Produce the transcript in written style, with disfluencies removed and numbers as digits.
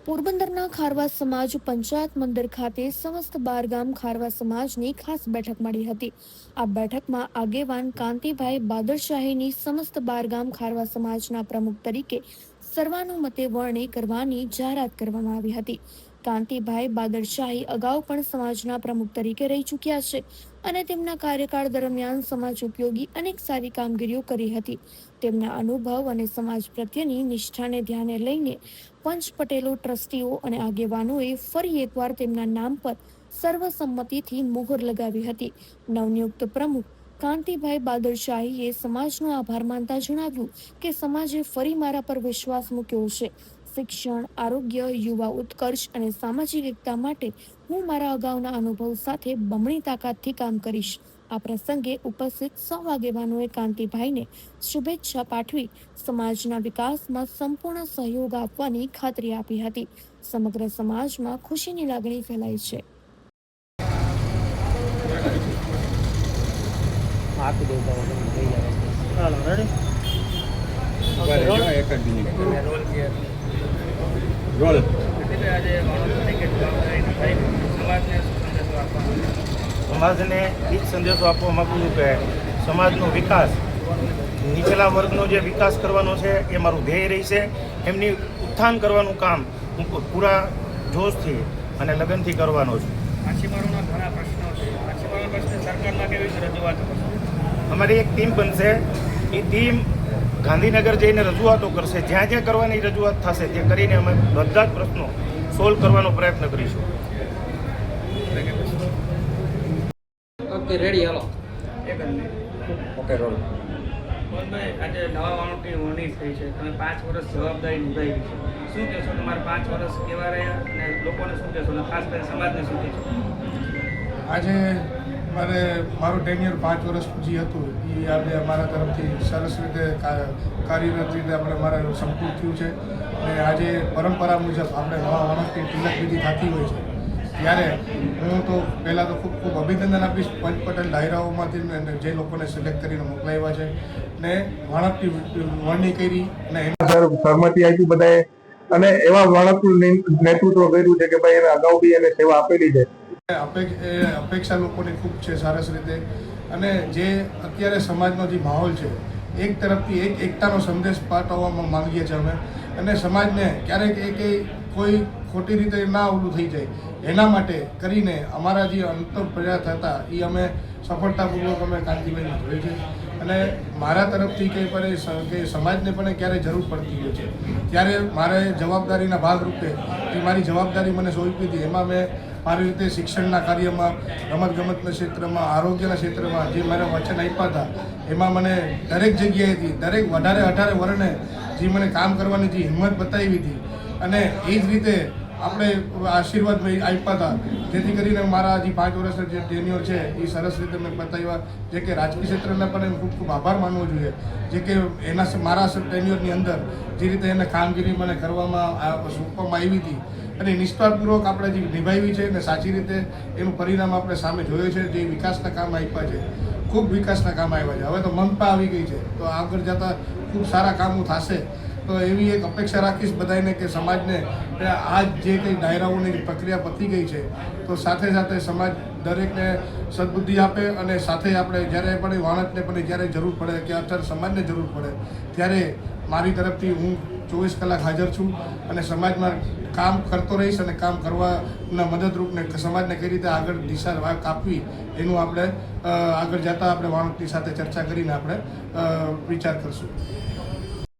પોરબંદરના ખારવા સમાજ પંચાયત મંદિર ખાતે સમસ્ત બારગામ ખારવા સમાજની ખાસ બેઠક મળી હતી. આ બેઠકમાં આગેવાન કાંતિભાઈ બાદરશાહીની સમસ્ત બારગામ ખારવા સમાજના પ્રમુખ તરીકે સર્વાનુમતે વરણી કરવાની જાહેરાત કરવામાં આવી હતી. કાંતિભાઈ બાદરશાહી અગાઉ પણ સમાજના પ્રમુખ તરીકે રહી ચૂક્યા છે અને તેમના કાર્યકાળ દરમિયાન સમાજ ઉપયોગી અનેક સારી કામગીરીઓ કરી હતી. તેમના અનુભવ અને સમાજ પ્રત્યેની નિષ્ઠાને ધ્યાને લઈને પંચ પટેલો, ટ્રસ્ટીઓ અને આગેવાનોએ ફરી એકવાર તેમના નામ પર સર્વસંમતિથી મોહર લગાવી હતી. નવનિયુક્ત પ્રમુખ કાંતિભાઈ બાદરશાહીએ સમાજનો આભાર માનતા જણાવ્યું કે સમાજે ફરી મારા પર વિશ્વાસ મૂક્યો છે. શિક્ષણ, આરોગ્ય, યુવા ઉત્કર્ષ અને સામાજિક એકતા માટે હું મારા અગાઉના અનુભવ સાથે બમણી તાકાતથી કામ કરીશ. આ પ્રસંગે ઉપસ્થિત સૌ આગેવાનોએ કાંતિભાઈને શુભેચ્છા પાઠવી સમાજના વિકાસમાં સંપૂર્ણ સહયોગ આપવાની ખાતરી આપી હતી. સમગ્ર સમાજમાં ખુશીની લાગણી ફેલાઈ છે. સમાજને એ જ સંદેશો આપવા માગું છું કે સમાજનો વિકાસ, નીચલા વર્ગનો જે વિકાસ કરવાનો છે એ મારું ધ્યેય રહેશે. એમની ઉત્થાન કરવાનું કામ હું પૂરા જોશથી અને લગનથી કરવાનો છું. માછીમારોના ઘણા પ્રશ્નો છે. માછીમારોના પ્રશ્ન સરકારમાં કેવી રીતે રજૂઆત કરશે? અમારી એક ટીમ બનશે. એ ટીમ ગાંધીનગર જઈને રજૂઆતો કરશે. જ્યાં જ્યાં કરવાની રજૂઆત થશે તે કરીને અમે બધા જ પ્રશ્નો સોલ્વ કરવાનો પ્રયત્ન કરીશું. ઓકે, રેડી, હાલો. Okay, roll. આજે નવા વાણોની વરણી થઈ છે. તમે 5 વર્ષ જવાબદારી નિભાવી છે. શું કહેશો? તમારા 5 વર્ષ કેવા રહ્યા અને લોકોને શું કહેશો અને ખાસ કરીને સમાજને શું કહેશો? આજે મારું ટેન્યુર 5 વર્ષ જે હતું એ આજે અમારા તરફથી સરસ રીતે કાર્યરત રીતે મારા સંપૂર્ણ થયું છે. અને આજે પરંપરા મુજબ આપણે નવા વાણસની તિલક વિધિ થતી હોય છે ત્યારે હું તો પહેલાં તો ખૂબ ખૂબ અભિનંદન આપીશ પંચ પટેલ ડાયરાઓમાંથી જે લોકોને સિલેક્ટ કરીને મોકલાવ્યા છે ને વાણસની વરણી કરી અને એના સહમતિ આપી બધાએ અને એવા વાણસનું નેતૃત્વ કર્યું છે કે ભાઈ એને અગાઉ બી એને સેવા આપેલી છે. અપેક્ષા લોકોની ખૂબ છે સરસ રીતે. અને જે અત્યારે સમાજનો જે માહોલ છે એક તરફથી એકતાનો સંદેશ પાઠવવામાં માંગીએ છીએ અમે. અને સમાજને ક્યારેક કોઈ ખોટી રીતે ના ઓલું થઈ જાય એના માટે કરીને અમારા જે અંતઃપ્રયાસ હતા એ અમે સફળતાપૂર્વક અમે કાંતિભાઈને જોઈ છે. અને મારા તરફથી કે સમાજને પણ ક્યારે જરૂર પડતી હોય છે ત્યારે મારે જવાબદારીના ભાગરૂપે એ મારી જવાબદારી મને સોંપી હતી. એમાં મેં મારી રીતે શિક્ષણના કાર્યમાં, રમતગમતના ક્ષેત્રમાં, આરોગ્યના ક્ષેત્રમાં જે મારા વચન આપ્યા હતા એમાં મને દરેક જગ્યાએથી દરેક 18 વર્ષને જે મને કામ કરવાની જે હિંમત બતાવી હતી અને એ જ રીતે આપણે આશીર્વાદ આપ્યા હતા જેથી કરીને મારા જે 5 વર્ષના જે ટેન્યુર છે એ સરસ રીતે મેં બતાવ્યા. જે કે રાજકીય ક્ષેત્રના પણ ખૂબ ખૂબ આભાર માનવો જોઈએ જે કે મારા ટેન્યુરની અંદર જે રીતે એને કામગીરી મને કરવામાં સોંપવામાં આવી હતી અને નિષ્ઠાપૂર્વક આપણે જે નિભાવી છે અને સાચી રીતે એનું પરિણામ આપણે સામે જોયું છે. જે વિકાસના કામ આપ્યા છે ખૂબ વિકાસના કામ આવ્યા છે. હવે તો મનપા આવી ગઈ છે તો આગળ જતાં ખૂબ સારા કામો થશે. તો એવી એક અપેક્ષા રાખીશ બધાને કે સમાજને આ જે કંઈ ડાયરાઓની પ્રક્રિયા પતી ગઈ છે તો સાથે સાથે સમાજ દરેકને સદબુદ્ધિ આપે અને સાથે આપણે જ્યારે પણ વાણસને પણ જ્યારે જરૂર પડે કે અત્યારે સમાજને જરૂર પડે ત્યારે મારી તરફથી હું 24 કલાક હાજર છું અને સમાજમાં કામ કરતો રહીશ અને કામ કરવાના મદદરૂપને સમાજને કઈ રીતે આગળ દિશા આપવી એનું આપણે આગળ જતાં આપણે વાણસની સાથે ચર્ચા કરીને આપણે વિચાર કરશું.